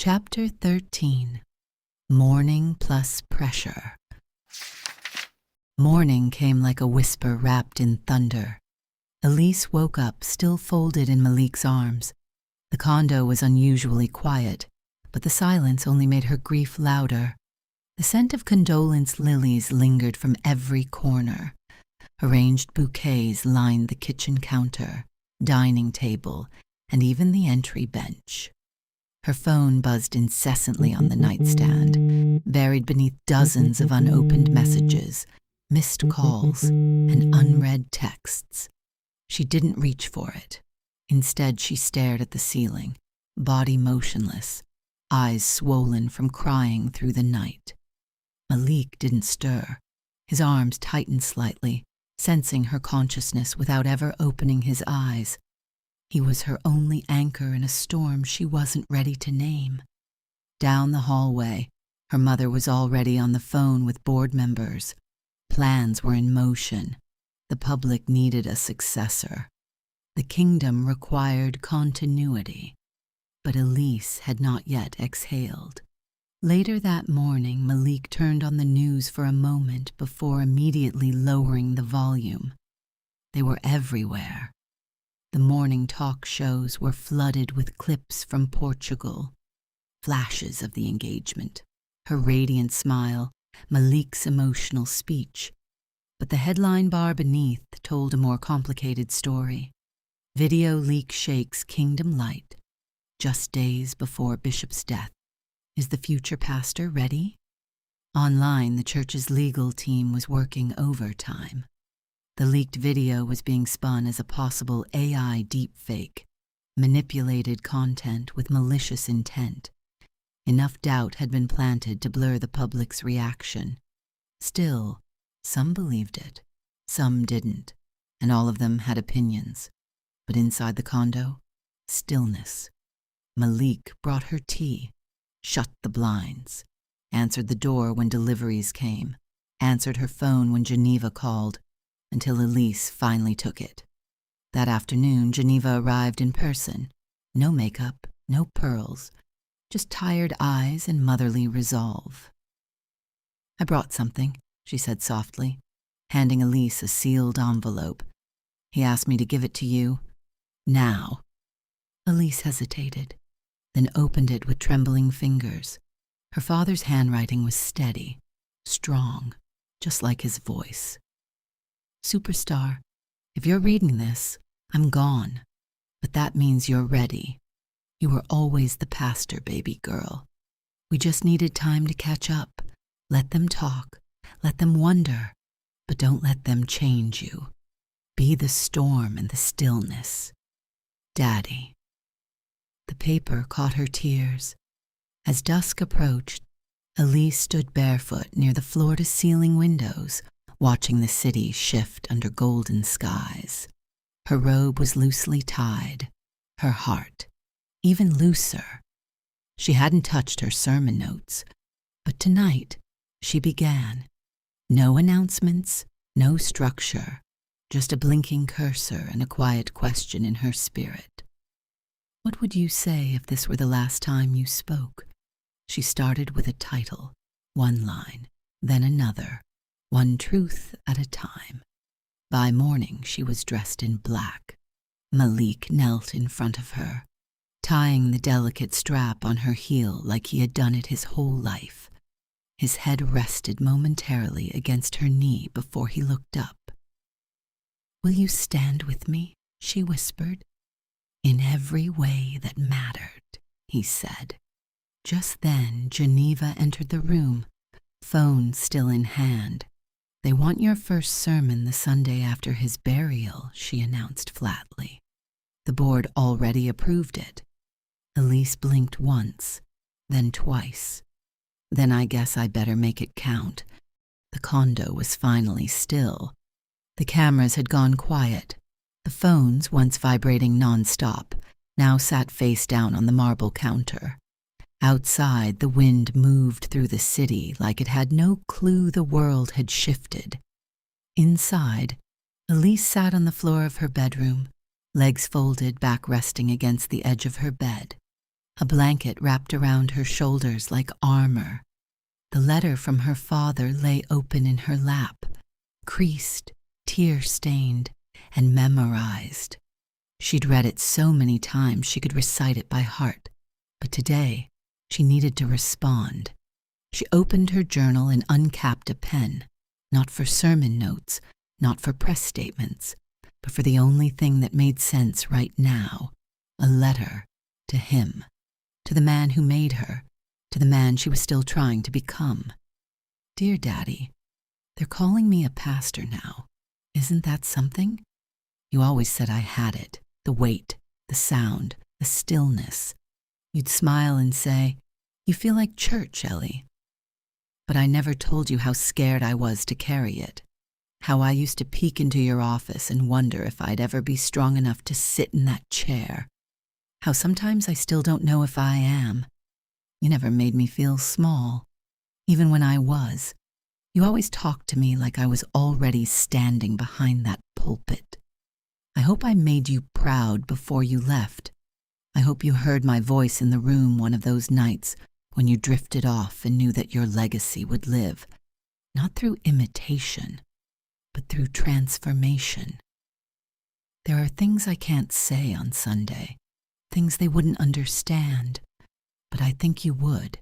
Chapter 13. Mourning plus Pressure. Morning came like a whisper wrapped in thunder. Elise woke up, still folded in Malik's arms. The condo was unusually quiet, but the silence only made her grief louder. The scent of condolence lilies lingered from every corner. Arranged bouquets lined the kitchen counter, dining table, and even the entry bench. Her phone buzzed incessantly on the nightstand, buried beneath dozens of unopened messages, missed calls, and unread texts. She didn't reach for it. Instead, she stared at the ceiling, body motionless, eyes swollen from crying through the night. Malik didn't stir. His arms tightened slightly, sensing her consciousness without ever opening his eyes. He was her only anchor in a storm she wasn't ready to name. Down the hallway, her mother was already on the phone with board members. Plans were in motion. The public needed a successor. The kingdom required continuity. But Elise had not yet exhaled. Later that morning, Malik turned on the news for a moment before immediately lowering the volume. They were everywhere. The morning talk shows were flooded with clips from Portugal, flashes of the engagement, her radiant smile, Malik's emotional speech. But the headline bar beneath told a more complicated story. Video leak shakes kingdom light, just days before Bishop's death. Is the future pastor ready? Online, the church's legal team was working overtime. The leaked video was being spun as a possible AI deepfake, manipulated content with malicious intent. Enough doubt had been planted to blur the public's reaction. Still, some believed it, some didn't, and all of them had opinions. But inside the condo, stillness. Malik brought her tea, shut the blinds, answered the door when deliveries came, answered her phone when Geneva called, until Elise finally took it. That afternoon, Geneva arrived in person. No makeup, no pearls, just tired eyes and motherly resolve. "I brought something," she said softly, handing Elise a sealed envelope. "He asked me to give it to you. Now." Elise hesitated, then opened it with trembling fingers. Her father's handwriting was steady, strong, just like his voice. "Superstar, if you're reading this, I'm gone. But that means you're ready. You were always the pastor, baby girl. We just needed time to catch up. Let them talk. Let them wonder. But don't let them change you. Be the storm and the stillness. Daddy." The paper caught her tears. As dusk approached, Elise stood barefoot near the floor-to-ceiling windows, watching the city shift under golden skies. Her robe was loosely tied, her heart even looser. She hadn't touched her sermon notes, but tonight she began. No announcements, no structure, just a blinking cursor and a quiet question in her spirit. "What would you say if this were the last time you spoke?" She started with a title, one line, then another, one truth at a time. By morning, she was dressed in black. Malik knelt in front of her, tying the delicate strap on her heel like he had done it his whole life. His head rested momentarily against her knee before he looked up. "Will you stand with me?" she whispered. "In every way that mattered," he said. Just then, Geneva entered the room, phone still in hand. "They want your first sermon the Sunday after his burial," she announced flatly. The board already approved it. Elise blinked once, then twice. "Then I guess I better make it count." The condo was finally still. The cameras had gone quiet. The phones, once vibrating nonstop, now sat face down on the marble counter. Outside, the wind moved through the city like it had no clue the world had shifted. Inside, Elise sat on the floor of her bedroom, legs folded, back resting against the edge of her bed. A blanket wrapped around her shoulders like armor. The letter from her father lay open in her lap, creased, tear-stained, and memorized. She'd read it so many times she could recite it by heart, but today she needed to respond. She opened her journal and uncapped a pen, not for sermon notes, not for press statements, but for the only thing that made sense right now, a letter to him, to the man who made her, to the man she was still trying to become. Dear Daddy, they're calling me a pastor now. Isn't that something? You always said I had it, the weight, the sound, the stillness. You'd smile and say, "You feel like church, Ellie." But I never told you how scared I was to carry it, how I used to peek into your office and wonder if I'd ever be strong enough to sit in that chair, how sometimes I still don't know if I am. You never made me feel small, even when I was. You always talked to me like I was already standing behind that pulpit. I hope I made you proud before you left. I hope you heard my voice in the room one of those nights when you drifted off and knew that your legacy would live, not through imitation, but through transformation. There are things I can't say on Sunday, things they wouldn't understand, but I think you would,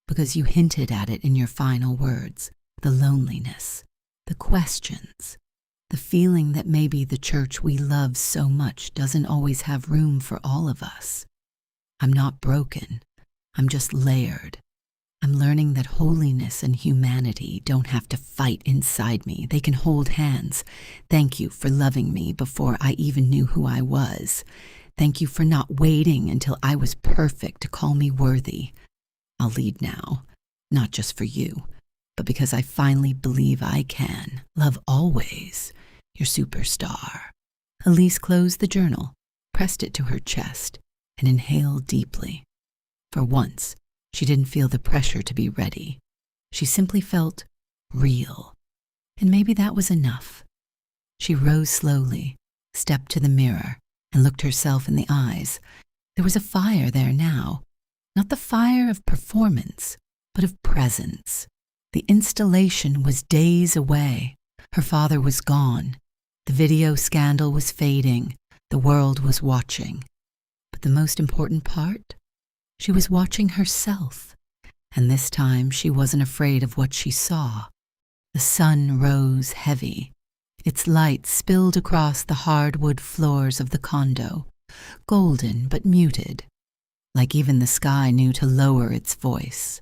because you hinted at it in your final words, the loneliness, the questions, the feeling that maybe the church we love so much doesn't always have room for all of us. I'm not broken. I'm just layered. I'm learning that holiness and humanity don't have to fight inside me. They can hold hands. Thank you for loving me before I even knew who I was. Thank you for not waiting until I was perfect to call me worthy. I'll lead now, not just for you, but because I finally believe I can. Love always, your superstar. Elise closed the journal, pressed it to her chest, and inhaled deeply. For once, she didn't feel the pressure to be ready. She simply felt real. And maybe that was enough. She rose slowly, stepped to the mirror, and looked herself in the eyes. There was a fire there now. Not the fire of performance, but of presence. The installation was days away. Her father was gone. The video scandal was fading. The world was watching. But the most important part? She was watching herself, and this time she wasn't afraid of what she saw. The sun rose heavy. Its light spilled across the hardwood floors of the condo, golden but muted, like even the sky knew to lower its voice.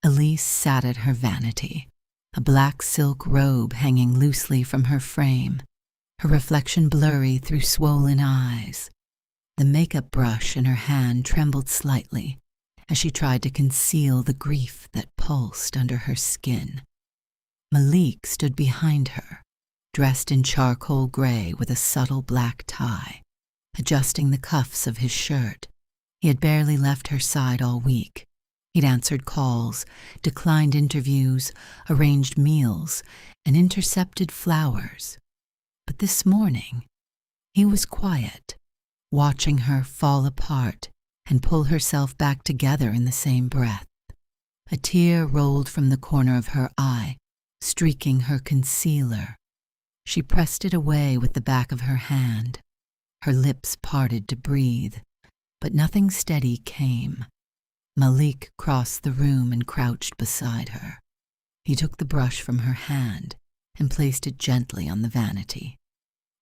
Elise sat at her vanity, a black silk robe hanging loosely from her frame, her reflection blurry through swollen eyes. The makeup brush in her hand trembled slightly as she tried to conceal the grief that pulsed under her skin. Malik stood behind her, dressed in charcoal gray with a subtle black tie, adjusting the cuffs of his shirt. He had barely left her side all week. He'd answered calls, declined interviews, arranged meals, and intercepted flowers. But this morning, he was quiet, watching her fall apart and pull herself back together in the same breath. A tear rolled from the corner of her eye, streaking her concealer. She pressed it away with the back of her hand. Her lips parted to breathe, but nothing steady came. Malik crossed the room and crouched beside her. He took the brush from her hand and placed it gently on the vanity.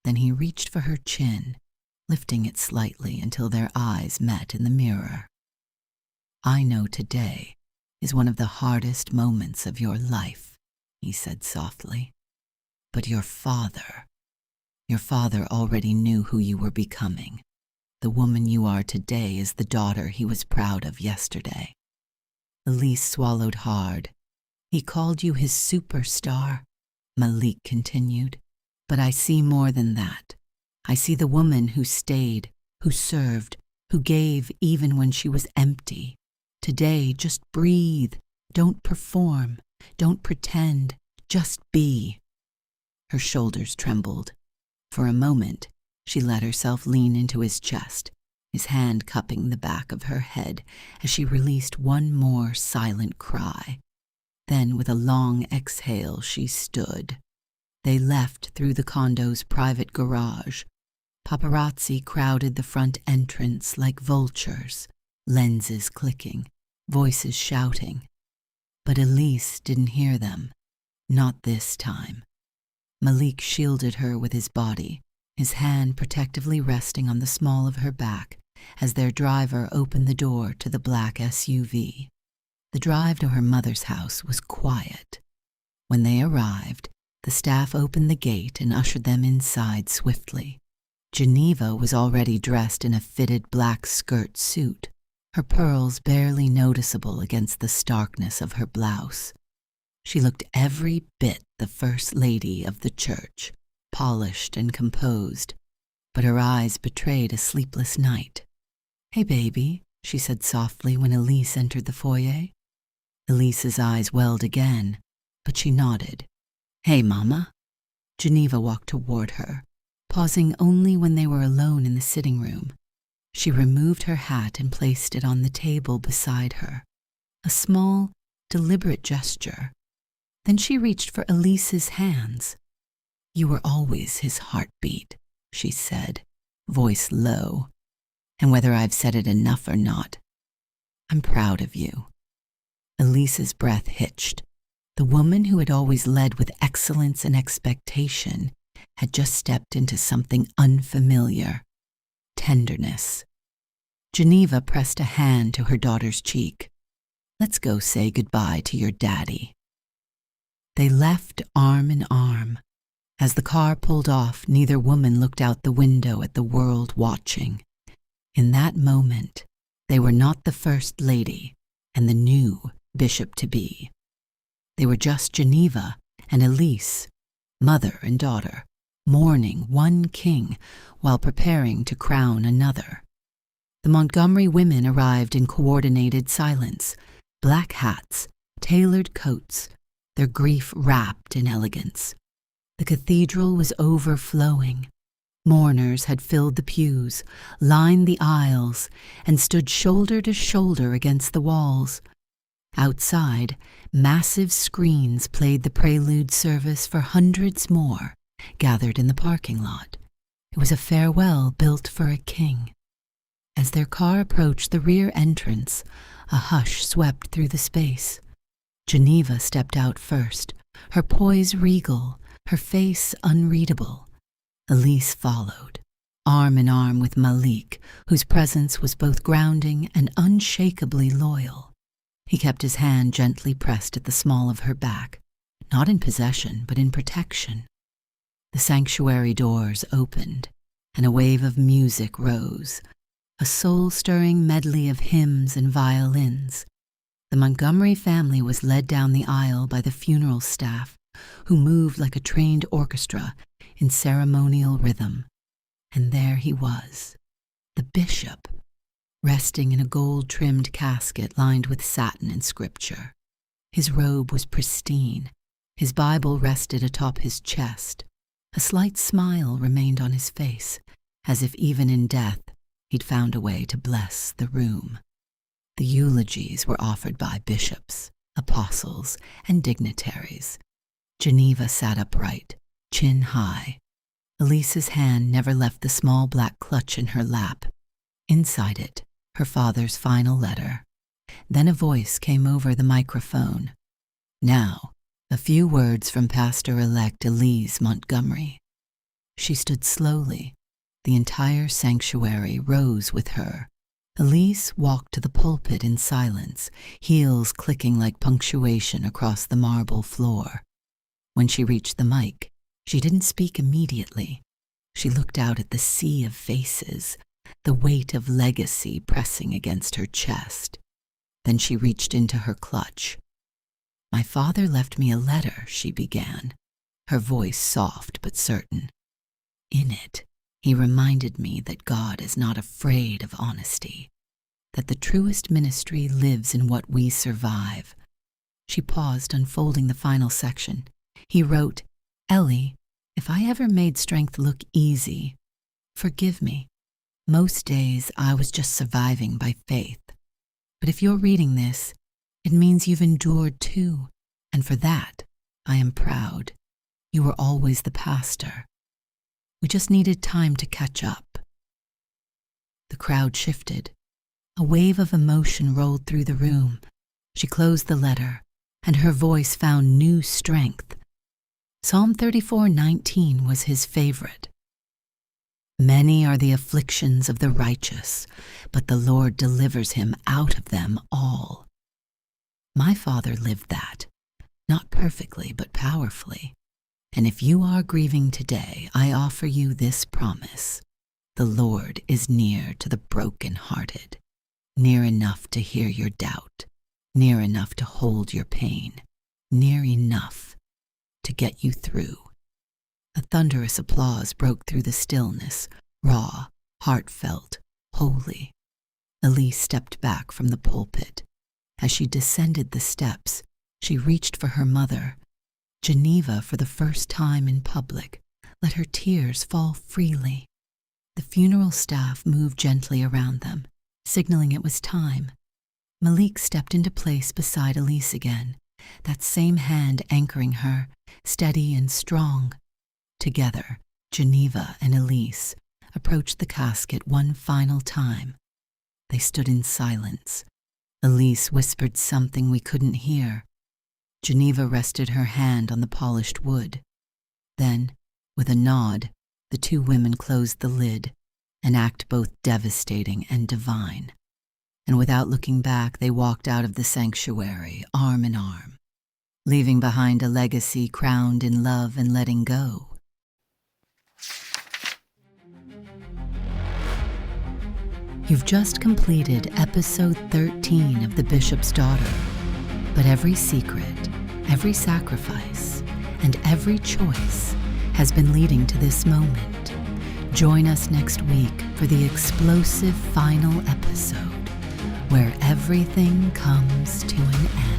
Then he reached for her chin, lifting it slightly until their eyes met in the mirror. "I know today is one of the hardest moments of your life," he said softly. "But your father already knew who you were becoming. The woman you are today is the daughter he was proud of yesterday." Elise swallowed hard. "He called you his superstar," Malik continued. "But I see more than that. I see the woman who stayed, who served, who gave even when she was empty. Today, just breathe. Don't perform. Don't pretend. Just be." Her shoulders trembled. For a moment, she let herself lean into his chest, his hand cupping the back of her head as she released one more silent cry. Then, with a long exhale, she stood. They left through the condo's private garage. Paparazzi crowded the front entrance like vultures, lenses clicking, voices shouting. But Elise didn't hear them. Not this time. Malik shielded her with his body, his hand protectively resting on the small of her back as their driver opened the door to the black SUV. The drive to her mother's house was quiet. When they arrived, the staff opened the gate and ushered them inside swiftly. Geneva was already dressed in a fitted black skirt suit, her pearls barely noticeable against the starkness of her blouse. She looked every bit the first lady of the church, polished and composed, but her eyes betrayed a sleepless night. "Hey, baby," she said softly when Elise entered the foyer. Elise's eyes welled again, but she nodded. "Hey, Mama." Geneva walked toward her, pausing only when they were alone in the sitting room. She removed her hat and placed it on the table beside her, a small, deliberate gesture. Then she reached for Elise's hands. "You were always his heartbeat," she said, voice low. "And whether I've said it enough or not, I'm proud of you." Elise's breath hitched. The woman who had always led with excellence and expectation had just stepped into something unfamiliar. Tenderness. Geneva pressed a hand to her daughter's cheek. "Let's go say goodbye to your daddy." They left arm in arm. As the car pulled off, neither woman looked out the window at the world watching. In that moment, they were not the First Lady and the new Bishop-to-be. They were just Geneva and Elise, mother and daughter, mourning one king while preparing to crown another. The Montgomery women arrived in coordinated silence, black hats, tailored coats, their grief wrapped in elegance. The cathedral was overflowing. Mourners had filled the pews, lined the aisles, and stood shoulder to shoulder against the walls. Outside, massive screens played the prelude service for hundreds more, gathered in the parking lot. It was a farewell built for a king. As their car approached the rear entrance, a hush swept through the space. Geneva stepped out first, her poise regal, her face unreadable. Elise followed, arm in arm with Malik, whose presence was both grounding and unshakably loyal. He kept his hand gently pressed at the small of her back, not in possession, but in protection. The sanctuary doors opened, and a wave of music rose, a soul-stirring medley of hymns and violins. The Montgomery family was led down the aisle by the funeral staff, who moved like a trained orchestra in ceremonial rhythm. And there he was, the bishop, resting in a gold-trimmed casket lined with satin and scripture. His robe was pristine. His Bible rested atop his chest. A slight smile remained on his face, as if even in death he'd found a way to bless the room. The eulogies were offered by bishops, apostles, and dignitaries. Geneva sat upright, chin high. Elise's hand never left the small black clutch in her lap. Inside it, her father's final letter. Then a voice came over the microphone. Now, a few words from Pastor-elect Elise Montgomery. She stood slowly. The entire sanctuary rose with her. Elise walked to the pulpit in silence, heels clicking like punctuation across the marble floor. When she reached the mic, she didn't speak immediately. She looked out at the sea of faces, the weight of legacy pressing against her chest. Then she reached into her clutch. "My father left me a letter," she began, her voice soft but certain. "In it, he reminded me that God is not afraid of honesty, that the truest ministry lives in what we survive." She paused, unfolding the final section. He wrote, "Ellie, if I ever made strength look easy, forgive me. Most days I was just surviving by faith. But if you're reading this, it means you've endured too, and for that, I am proud. You were always the pastor. We just needed time to catch up. The crowd shifted. A wave of emotion rolled through the room. She closed the letter, and her voice found new strength. Psalm 34:19 was his favorite. Many are the afflictions of the righteous, but the Lord delivers him out of them all. My father lived that, not perfectly, but powerfully. And if you are grieving today, I offer you this promise. The Lord is near to the brokenhearted, near enough to hear your doubt, near enough to hold your pain, near enough to get you through. A thunderous applause broke through the stillness, raw, heartfelt, holy. Elise stepped back from the pulpit. As she descended the steps, she reached for her mother. Geneva, for the first time in public, let her tears fall freely. The funeral staff moved gently around them, signaling it was time. Malik stepped into place beside Elise again, that same hand anchoring her, steady and strong. Together, Geneva and Elise approached the casket one final time. They stood in silence. Elise whispered something we couldn't hear. Geneva rested her hand on the polished wood. Then, with a nod, the two women closed the lid, an act both devastating and divine. And without looking back, they walked out of the sanctuary, arm in arm, leaving behind a legacy crowned in love and letting go. You've just completed episode 13 of The Bishop's Daughter, but every secret, every sacrifice, and every choice has been leading to this moment. Join us next week for the explosive final episode, where everything comes to an end.